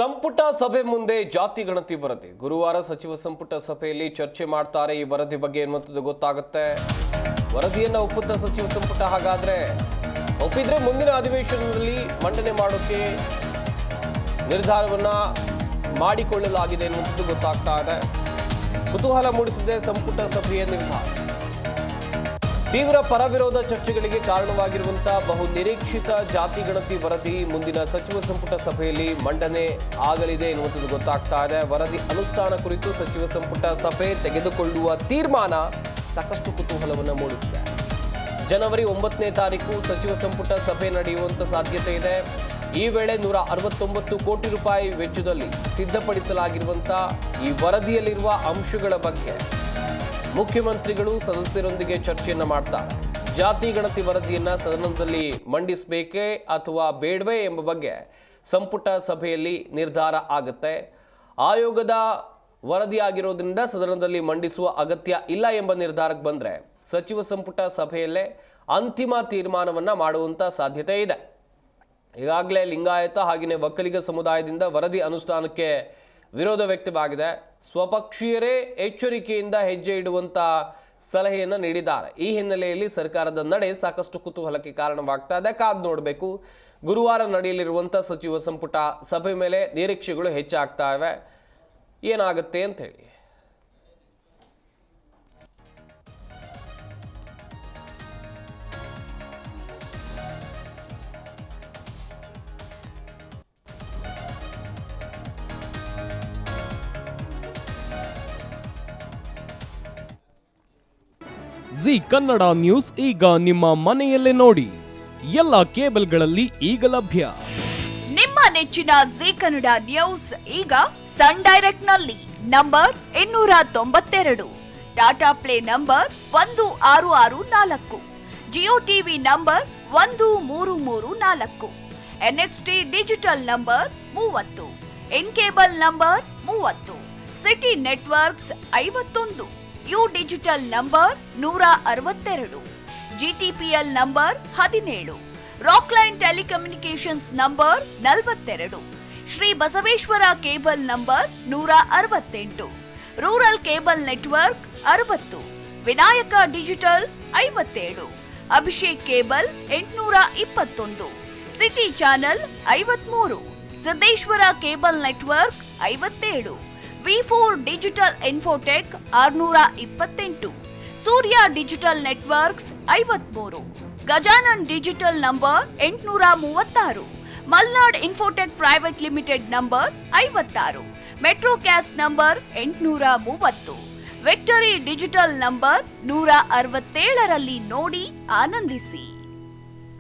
ಸಂಪುಟ ಸಭೆ ಮುಂದೆ ಜಾತಿ ಗಣತಿ ವರದಿ ಗುರುವಾರ ಸಚಿವ ಸಂಪುಟ ಸಭೆಯಲ್ಲಿ ಚರ್ಚೆ ಮಾಡ್ತಾರೆ. ಈ ವರದಿ ಬಗ್ಗೆ ಎನ್ನುವಂಥದ್ದು ಗೊತ್ತಾಗುತ್ತೆ. ವರದಿಯನ್ನ ಒಪ್ಪುತ್ತ ಸಚಿವ ಸಂಪುಟ ಹಾಗಾದ್ರೆ ಒಪ್ಪಿದ್ರೆ ಮುಂದಿನ ಅಧಿವೇಶನದಲ್ಲಿ ಮಂಡನೆ ಮಾಡೋಕೆ ನಿರ್ಧಾರವನ್ನ ಮಾಡಿಕೊಳ್ಳಲಾಗಿದೆ ಎನ್ನುವಂಥದ್ದು ಗೊತ್ತಾಗ್ತಾ ಇದೆ. ಕುತೂಹಲ ಮೂಡಿಸಿದೆ ಸಂಪುಟ ಸಭೆಯ ನಿರ್ಧಾರ. ತೀವ್ರ ಪರವಿರೋಧ ಚರ್ಚೆಗಳಿಗೆ ಕಾರಣವಾಗಿರುವಂತಹ ಬಹು ನಿರೀಕ್ಷಿತ ಜಾತಿ ಗಣತಿ ವರದಿ ಮುಂದಿನ ಸಚಿವ ಸಂಪುಟ ಸಭೆಯಲ್ಲಿ ಮಂಡನೆ ಆಗಲಿದೆ ಎನ್ನುವಂಥದ್ದು ಗೊತ್ತಾಗ್ತಾ ಇದೆ. ವರದಿ ಅನುಷ್ಠಾನ ಕುರಿತು ಸಚಿವ ಸಂಪುಟ ಸಭೆ ತೆಗೆದುಕೊಳ್ಳುವ ತೀರ್ಮಾನ ಸಾಕಷ್ಟು ಕುತೂಹಲವನ್ನು ಮೂಡಿಸಿದೆ. ಜನವರಿ 9ನೇ ತಾರೀಕು ಸಚಿವ ಸಂಪುಟ ಸಭೆ ನಡೆಯುವಂತ ಸಾಧ್ಯತೆ ಇದೆ. ಈ ವೇಳೆ 169 ಕೋಟಿ ರೂಪಾಯಿ ವೆಚ್ಚದಲ್ಲಿ ಸಿದ್ಧಪಡಿಸಲಾಗಿರುವಂತಹ ಈ ವರದಿಯಲ್ಲಿರುವ ಅಂಶಗಳ ಬಗ್ಗೆ ಮುಖ್ಯಮಂತ್ರಿಗಳು ಸದಸ್ಯರೊಂದಿಗೆ ಚರ್ಚೆಯನ್ನ ಮಾಡ್ತಾರೆ. ಜಾತಿ ಗಣತಿ ವರದಿಯನ್ನ ಸದನದಲ್ಲಿ ಮಂಡಿಸಬೇಕೇ ಅಥವಾ ಬೇಡವೇ ಎಂಬ ಬಗ್ಗೆ ಸಂಪುಟ ಸಭೆಯಲ್ಲಿ ನಿರ್ಧಾರ ಆಗುತ್ತೆ. ಆಯೋಗದ ವರದಿಯಾಗಿರೋದ್ರಿಂದ ಸದನದಲ್ಲಿ ಮಂಡಿಸುವ ಅಗತ್ಯ ಇಲ್ಲ ಎಂಬ ನಿರ್ಧಾರಕ್ಕೆ ಬಂದರೆ ಸಚಿವ ಸಂಪುಟ ಸಭೆಯಲ್ಲೇ ಅಂತಿಮ ತೀರ್ಮಾನವನ್ನ ಮಾಡುವಂತ ಸಾಧ್ಯತೆ ಇದೆ. ಈಗಾಗಲೇ ಲಿಂಗಾಯತ ಹಾಗೆಯೇ ಒಕ್ಕಲಿಗ ಸಮುದಾಯದಿಂದ ವರದಿ ಅನುಷ್ಠಾನಕ್ಕೆ ವಿರೋಧ ವ್ಯಕ್ತವಾಗಿದೆ. ಸ್ವಪಕ್ಷೀಯರೇ ಎಚ್ಚರಿಕೆಯಿಂದ ಹೆಜ್ಜೆ ಇಡುವಂತ ಸಲಹೆಯನ್ನು ನೀಡಿದ್ದಾರೆ. ಈ ಹಿನ್ನೆಲೆಯಲ್ಲಿ ಸರ್ಕಾರದ ನಡೆ ಸಾಕಷ್ಟು ಕುತೂಹಲಕ್ಕೆ ಕಾರಣವಾಗ್ತಾ ಇದೆ. ಕಾದು ನೋಡಬೇಕು. ಗುರುವಾರ ನಡೆಯಲಿರುವಂಥ ಸಚಿವ ಸಂಪುಟ ಸಭೆ ಮೇಲೆ ನಿರೀಕ್ಷೆಗಳು ಹೆಚ್ಚಾಗ್ತಾ ಇವೆ. ಏನಾಗುತ್ತೆ ಅಂತ ಹೇಳಿ. ಜಿ ಕನ್ನಡ ನ್ಯೂಸ್ ಈಗ ನಿಮ್ಮ ಮನೆಯಲ್ಲೇ ನೋಡಿ. ಎಲ್ಲ ಕೇಬಲ್ಗಳಲ್ಲಿ ಈಗ ಲಭ್ಯ. ನಿಮ್ಮ ನೆಚ್ಚಿನ ಜಿ ಕನ್ನಡ ನ್ಯೂಸ್ ಈಗ ಸನ್ ಡೈರೆಕ್ಟ್ ನಲ್ಲಿ number 292, Tata play number 1664, Jio TV number 1334, NXT digital number 30, in cable number 30, city networks 51, U digital number 162, GTPL number 17, Rockline telecommunications number 42, Shri Basaveshwara cable number 168, rural cable network 60, Vinayaka digital 57, Abhishek cable 821, city channel 53, Siddeshwara cable network 57, V4 digital Infotech 628, Surya digital networks 53, Gajanan digital number 836, Malnad Infotech private limited number 56, Metrocast number 830, victory digital number 167ರಲ್ಲಿ ನೋಡಿ ಆನಂದಿಸಿ.